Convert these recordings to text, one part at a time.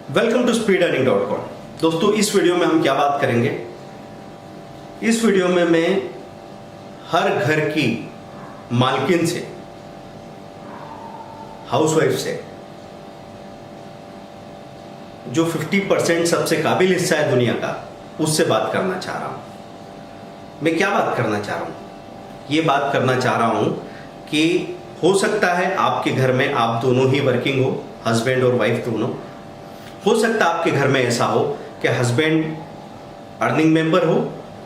Welcome to speedearning.com। दोस्तों, इस video में हम क्या बात करेंगे? इस वीडियो में मैं हर घर की मालकिन से, हाउसवाइफ से, जो 50% सबसे काबिल हिस्सा है दुनिया का, उससे बात करना चाह रहा हूं। मैं क्या बात करना चाह रहा हूं? ये बात करना चाह रहा हूं कि हो सकता है आपके घर में आप दोनों ही वर्किंग हो, हस्बैंड और वाइफ दोनों। हो सकता है आपके घर में ऐसा हो कि हस्बैंड अर्निंग मेंबर हो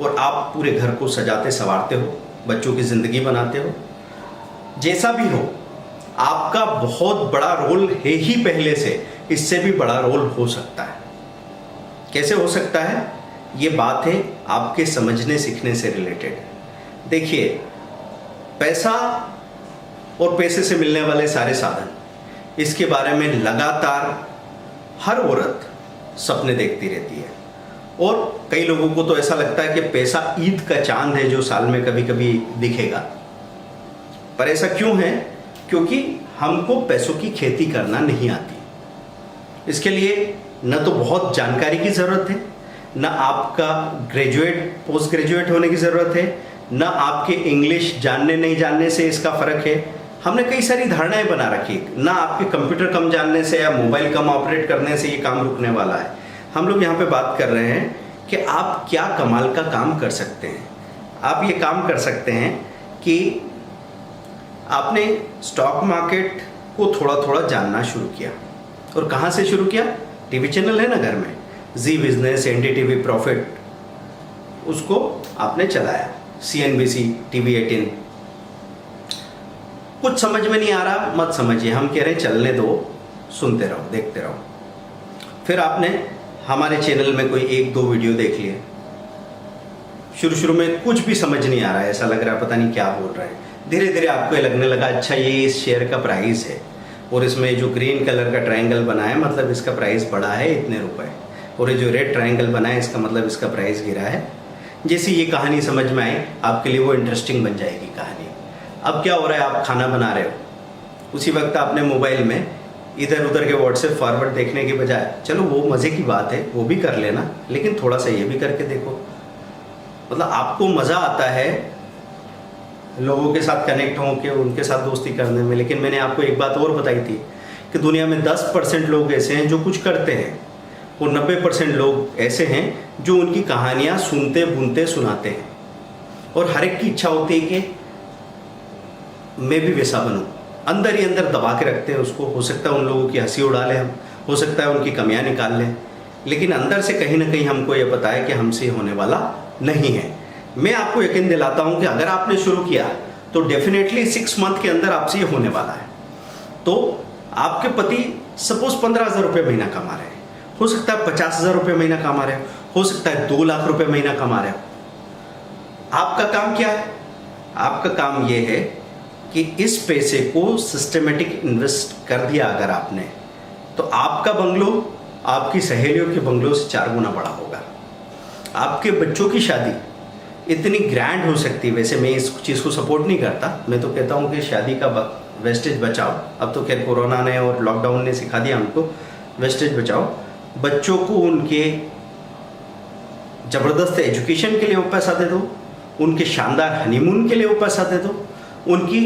और आप पूरे घर को सजाते संवारते हो, बच्चों की ज़िंदगी बनाते हो। जैसा भी हो, आपका बहुत बड़ा रोल है ही पहले से, इससे भी बड़ा रोल हो सकता है। कैसे हो सकता है? ये बात है आपके समझने सीखने से रिलेटेड। देखिए, पैसा और पैसे से मिलने वाले सारे साधन, इसके बारे में लगातार हर औरत सपने देखती रहती है। और कई लोगों को तो ऐसा लगता है कि पैसा ईद का चांद है जो साल में कभी कभी दिखेगा। पर ऐसा क्यों है? क्योंकि हमको पैसों की खेती करना नहीं आती। इसके लिए न तो बहुत जानकारी की ज़रूरत है, न आपका ग्रेजुएट पोस्ट ग्रेजुएट होने की ज़रूरत है, न आपके इंग्लिश जानने नहीं जानने से इसका फ़र्क है। हमने कई सारी धारणाएं बना रखी, ना आपके कंप्यूटर कम जानने से या मोबाइल कम ऑपरेट करने से ये काम रुकने वाला है। हम लोग यहाँ पे बात कर रहे हैं कि आप क्या कमाल का काम कर सकते हैं। आप ये काम कर सकते हैं कि आपने स्टॉक मार्केट को थोड़ा थोड़ा जानना शुरू किया। और कहाँ से शुरू किया? टीवी चैनल है ना घर में, जी बिजनेस, NDTV प्रॉफिट, उसको आपने चलाया, CNBC, TV 18। कुछ समझ में नहीं आ रहा, मत समझिए, हम कह रहे हैं चलने दो, सुनते रहो, देखते रहो। फिर आपने हमारे चैनल में कोई 1-2 वीडियो देख लिए। शुरू शुरू में कुछ भी समझ नहीं आ रहा है, ऐसा लग रहा है पता नहीं क्या बोल रहे हैं। धीरे धीरे आपको ये लगने लगा, अच्छा ये इस शेयर का प्राइस है और इसमें जो ग्रीन कलर का ट्रायंगल बना है मतलब इसका प्राइस बढ़ा है इतने रुपए, और ये जो रेड ट्रायंगल बना है इसका मतलब इसका प्राइस गिरा है। जैसी ये कहानी समझ में आई, आपके लिए वो इंटरेस्टिंग बन जाएगी कहानी। अब क्या हो रहा है? आप खाना बना रहे हो, उसी वक्त आपने मोबाइल में इधर उधर के व्हाट्सएप फॉरवर्ड देखने के बजाय, चलो वो मज़े की बात है, वो भी कर लेना, लेकिन थोड़ा सा ये भी करके देखो। मतलब आपको मज़ा आता है लोगों के साथ कनेक्ट होकर उनके साथ दोस्ती करने में। लेकिन मैंने आपको एक बात और बताई थी कि दुनिया में 10% लोग ऐसे हैं जो कुछ करते हैं और 90% लोग ऐसे हैं जो उनकी कहानियाँ सुनते बुनते सुनाते हैं। और हर एक की इच्छा होती है कि मैं भी वैसा बनूं, अंदर ही अंदर दबा के रखते हैं उसको। हो सकता है उन लोगों की हंसी उड़ा लें हम, हो सकता है उनकी कमियां निकाल लें, लेकिन अंदर से कहीं ना कहीं हमको ये पता है कि हमसे होने वाला नहीं है। मैं आपको यकीन दिलाता हूं कि अगर आपने शुरू किया तो डेफिनेटली 6 मंथ के अंदर आपसे ये होने वाला है। तो आपके पति सपोज 15,000 रुपये महीना कमा रहे हैं, हो सकता है 50,000 रुपये महीना कमा रहे हो सकता है 2 लाख रुपये महीना कमा रहे हो। आपका काम क्या है? आपका काम यह है कि इस पैसे को सिस्टमेटिक इन्वेस्ट कर दिया अगर आपने, तो आपका बंगलो आपकी सहेलियों के बंगलों से 4 गुना बड़ा होगा। आपके बच्चों की शादी इतनी ग्रैंड हो सकती है। वैसे मैं इस चीज़ को सपोर्ट नहीं करता, मैं तो कहता हूँ कि शादी का वेस्टेज बचाओ। अब तो खैर कोरोना ने और लॉकडाउन ने सिखा दिया हमको, वेस्टेज बचाओ। बच्चों को उनके ज़बरदस्त एजुकेशन के लिए वो पैसा दे दो, उनके शानदार हनीमून के लिए वो पैसा दे दो, उनकी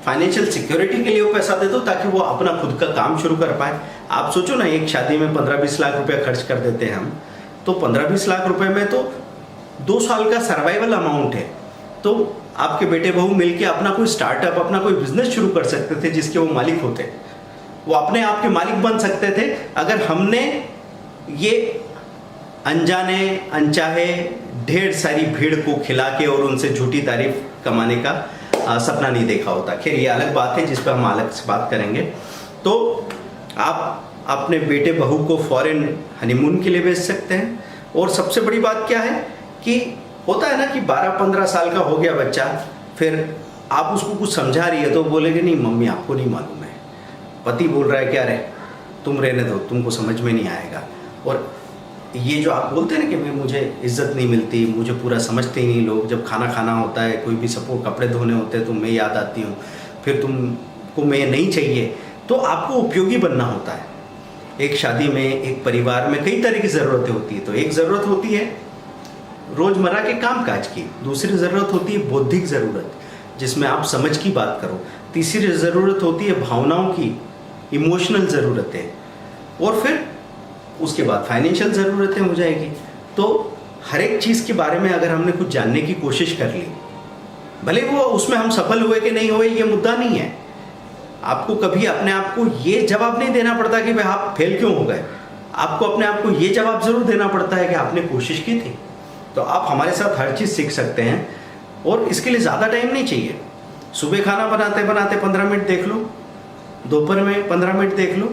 फाइनेंशियल सिक्योरिटी के लिए वो पैसा दे दो, ताकि वो अपना खुद का काम शुरू कर पाए। आप सोचो ना, एक शादी में 15-20 लाख रुपया खर्च कर देते हैं हम, तो 15-20 लाख रुपए में तो 2 साल का सर्वाइवल अमाउंट है। तो आपके बेटे बहू मिलके अपना कोई स्टार्टअप, अपना कोई बिजनेस शुरू कर सकते थे जिसके वो मालिक होते। वो अपने आप के मालिक बन सकते थे अगर हमने ये अनजाने अनचाहे ढेर सारी भीड़ को खिला के और उनसे झूठी तारीफ कमाने का सपना नहीं देखा होता। खैर ये अलग बात है जिस पर हम अलग से बात करेंगे। तो आप अपने बेटे बहू को फॉरेन हनीमून के लिए भेज सकते हैं। और सबसे बड़ी बात क्या है कि होता है ना कि 12-15 साल का हो गया बच्चा, फिर आप उसको कुछ समझा रही है तो बोलेगे नहीं मम्मी आपको नहीं मालूम है, पति बोल रहा है क्या रहे, तुम रहने दो, तुमको समझ में नहीं आएगा। और ये जो आप बोलते हैं ना कि भाई मुझे इज्जत नहीं मिलती, मुझे पूरा समझते ही नहीं लोग, जब खाना खाना होता है, कोई भी सपोर्ट कपड़े धोने होते हैं तो मैं याद आती हूँ, फिर तुमको मैं नहीं चाहिए, तो आपको उपयोगी बनना होता है। एक शादी में, एक परिवार में कई तरह की ज़रूरतें होती है। तो एक ज़रूरत होती है रोज़मर्रा के कामकाज की, दूसरी ज़रूरत होती है बौद्धिक ज़रूरत जिसमें आप समझ की बात करो, तीसरी ज़रूरत होती है भावनाओं की, इमोशनल ज़रूरतें, और फिर उसके बाद फाइनेंशियल ज़रूरतें हो जाएगी। तो हर एक चीज़ के बारे में अगर हमने कुछ जानने की कोशिश कर ली, भले वो उसमें हम सफल हुए कि नहीं हुए ये मुद्दा नहीं है, आपको कभी अपने आप को ये जवाब नहीं देना पड़ता कि भाई आप फेल क्यों हो गए। आपको अपने आप को ये जवाब ज़रूर देना पड़ता है कि आपने कोशिश की थी। तो आप हमारे साथ हर चीज़ सीख सकते हैं और इसके लिए ज़्यादा टाइम नहीं चाहिए। सुबह खाना बनाते बनाते 15 मिनट देख लो, दोपहर में 15 मिनट देख लो,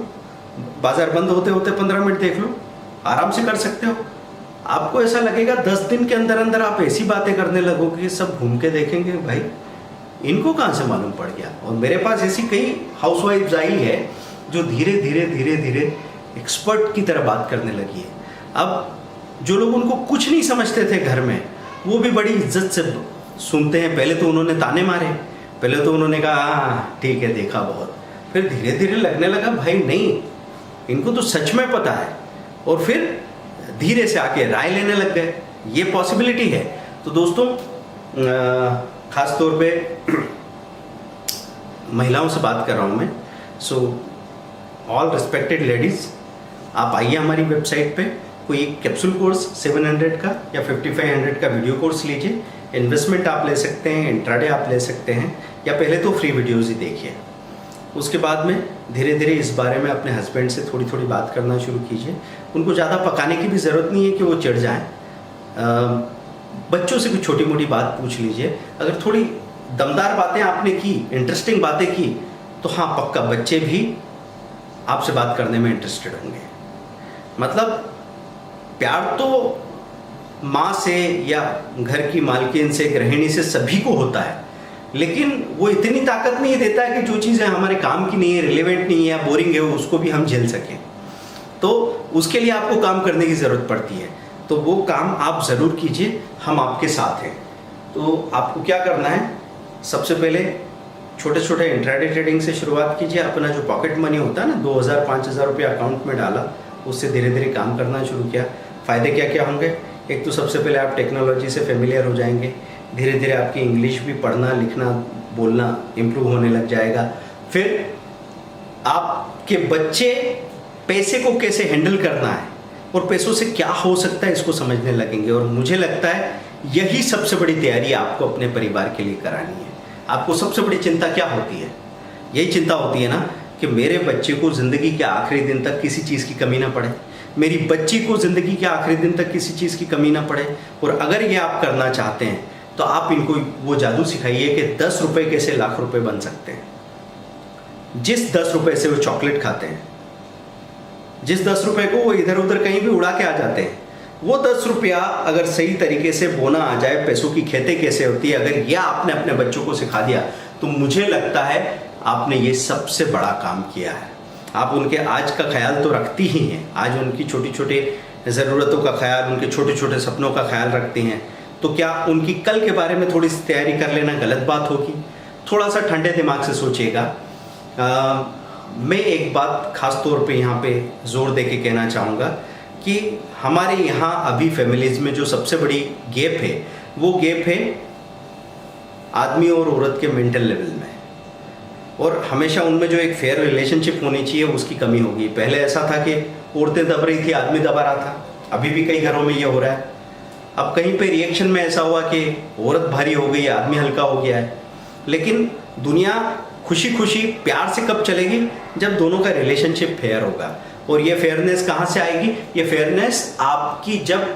बाजार बंद होते होते 15 मिनट देख लो, आराम से कर सकते हो। आपको ऐसा लगेगा 10 दिन के अंदर अंदर आप ऐसी बातें करने लगोगे कि सब घूम के देखेंगे भाई इनको कहाँ से मालूम पड़ गया। और मेरे पास ऐसी कई हाउसवाइफ्स आई है जो धीरे धीरे धीरे धीरे एक्सपर्ट की तरह बात करने लगी है। अब जो लोग उनको कुछ नहीं समझते थे घर में, वो भी बड़ी इज्जत से सुनते हैं। पहले तो उन्होंने ताने मारे, पहले तो उन्होंने कहा हाँ ठीक है देखा बहुत, फिर धीरे धीरे लगने लगा भाई नहीं इनको तो सच में पता है, और फिर धीरे से आके राय लेने लग गए। ये पॉसिबिलिटी है। तो दोस्तों खास तौर पे महिलाओं से बात कर रहा हूँ मैं। सो ऑल रिस्पेक्टेड लेडीज़, आप आइए हमारी वेबसाइट पे, कोई एक कैप्सूल कोर्स 700 का या 5500 का वीडियो कोर्स लीजिए। इन्वेस्टमेंट आप ले सकते हैं, इंट्राडे आप ले सकते हैं, या पहले तो फ्री वीडियोज़ ही देखिए। उसके बाद में धीरे धीरे इस बारे में अपने हस्बैंड से थोड़ी थोड़ी बात करना शुरू कीजिए। उनको ज़्यादा पकाने की भी ज़रूरत नहीं है कि वो चिढ़ जाएं। बच्चों से कुछ छोटी मोटी बात पूछ लीजिए। अगर थोड़ी दमदार बातें आपने की, इंटरेस्टिंग बातें की, तो हाँ पक्का बच्चे भी आपसे बात करने में इंटरेस्टेड होंगे। मतलब प्यार तो माँ से या घर की मालकिन से, गृहिणी से सभी को होता है, लेकिन वो इतनी ताकत नहीं देता है कि जो चीज़ें हमारे काम की नहीं है, रिलेवेंट नहीं है या बोरिंग है, उसको भी हम झेल सकें। तो उसके लिए आपको काम करने की ज़रूरत पड़ती है। तो वो काम आप ज़रूर कीजिए, हम आपके साथ हैं। तो आपको क्या करना है, सबसे पहले छोटे छोटे इंट्राडे ट्रेडिंग से शुरुआत कीजिए। अपना जो पॉकेट मनी होता है ना, 2000-5000 रुपये अकाउंट में डाला, उससे धीरे धीरे काम करना शुरू किया। फ़ायदे क्या क्या होंगे? एक तो सबसे पहले आप टेक्नोलॉजी से फेमिलियर हो जाएंगे। धीरे धीरे आपकी इंग्लिश भी पढ़ना लिखना बोलना इम्प्रूव होने लग जाएगा। फिर आपके बच्चे पैसे को कैसे हैंडल करना है और पैसों से क्या हो सकता है इसको समझने लगेंगे। और मुझे लगता है यही सबसे बड़ी तैयारी आपको अपने परिवार के लिए करानी है। आपको सबसे बड़ी चिंता क्या होती है? यही चिंता होती है ना कि मेरे बच्चे को ज़िंदगी के आखिरी दिन तक किसी चीज़ की कमी ना पड़े, मेरी बच्ची को ज़िंदगी के आखिरी दिन तक किसी चीज़ की कमी ना पड़े। और अगर ये आप करना चाहते हैं तो आप इनको वो जादू सिखाइए कि 10 रुपये कैसे लाख रुपए बन सकते हैं। जिस 10 रुपये से वो चॉकलेट खाते हैं, जिस 10 रुपये को वो इधर उधर कहीं भी उड़ा के आ जाते हैं, वो 10 रुपया अगर सही तरीके से बोना आ जाए, पैसों की खेती कैसे होती है, अगर यह आपने अपने बच्चों को सिखा दिया तो मुझे लगता है आपने ये सबसे बड़ा काम किया है। आप उनके आज का ख्याल तो रखती ही हैं, आज उनकी छोटी छोटी ज़रूरतों का ख्याल, उनके छोटे छोटे सपनों का ख्याल रखती हैं, तो क्या उनकी कल के बारे में थोड़ी सी तैयारी कर लेना गलत बात होगी? थोड़ा सा ठंडे दिमाग से सोचिएगा। मैं एक बात खास तौर पे यहाँ पे जोर दे के कहना चाहूँगा कि हमारे यहाँ अभी फैमिलीज़ में जो सबसे बड़ी गैप है, वो गैप है आदमी और औरत के मेंटल लेवल में। और हमेशा उनमें जो एक फेयर रिलेशनशिप होनी चाहिए उसकी कमी होगी। पहले ऐसा था कि औरतें दब रही थी, आदमी दबा रहा था। अभी भी कई घरों में ये हो रहा है। अब कहीं पे रिएक्शन में ऐसा हुआ कि औरत भारी हो गई, आदमी हल्का हो गया है। लेकिन दुनिया खुशी खुशी प्यार से कब चलेगी? जब दोनों का रिलेशनशिप फेयर होगा। और ये फेयरनेस कहाँ से आएगी? ये फेयरनेस आपकी जब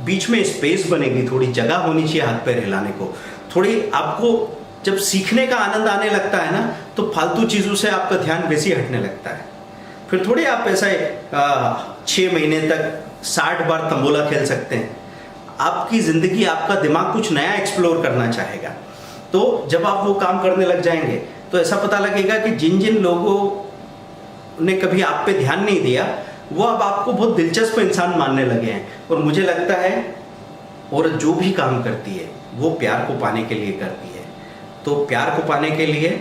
बीच में स्पेस बनेगी, थोड़ी जगह होनी चाहिए हाथ पैर हिलाने को, थोड़ी आपको जब सीखने का आनंद आने लगता है ना, तो फालतू चीज़ों से आपका ध्यान वैसे ही हटने लगता है। फिर थोड़ी आप ऐसा 6 महीने तक 60 बार तंबोला खेल सकते हैं। आपकी ज़िंदगी, आपका दिमाग कुछ नया एक्सप्लोर करना चाहेगा। तो जब आप वो काम करने लग जाएंगे तो ऐसा पता लगेगा कि जिन जिन लोगों ने कभी आप पे ध्यान नहीं दिया, वो अब आपको बहुत दिलचस्प इंसान मानने लगे हैं। और मुझे लगता है औरत जो भी काम करती है वो प्यार को पाने के लिए करती है। तो प्यार को पाने के लिए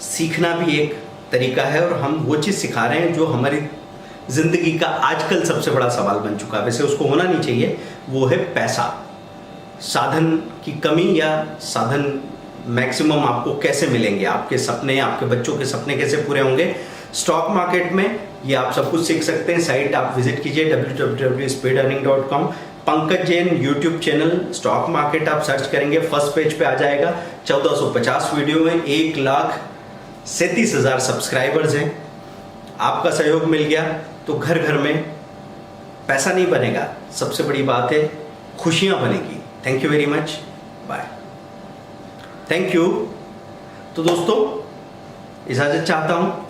सीखना भी एक तरीका है, और हम वो चीज़ सिखा रहे हैं जो हमारी जिंदगी का आजकल सबसे बड़ा सवाल बन चुका है। वैसे उसको होना नहीं चाहिए, वो है पैसा। साधन की कमी या साधन मैक्सिमम आपको कैसे मिलेंगे, आपके सपने, आपके बच्चों के सपने कैसे पूरे होंगे स्टॉक मार्केट में, ये आप सब कुछ सीख सकते हैं। साइट आप विजिट कीजिए www.speedearning.com। Pankaj Jain YouTube channel, stock market आप सर्च करेंगे, फर्स्ट पेज पे आ जाएगा। 1450 वीडियो में 1,37,000 सब्सक्राइबर्स हैं। आपका सहयोग मिल गया तो घर घर में पैसा नहीं बनेगा, सबसे बड़ी बात है खुशियां बनेगी। Thank you very much, bye, thank you. तो दोस्तों इजाजत चाहता हूं।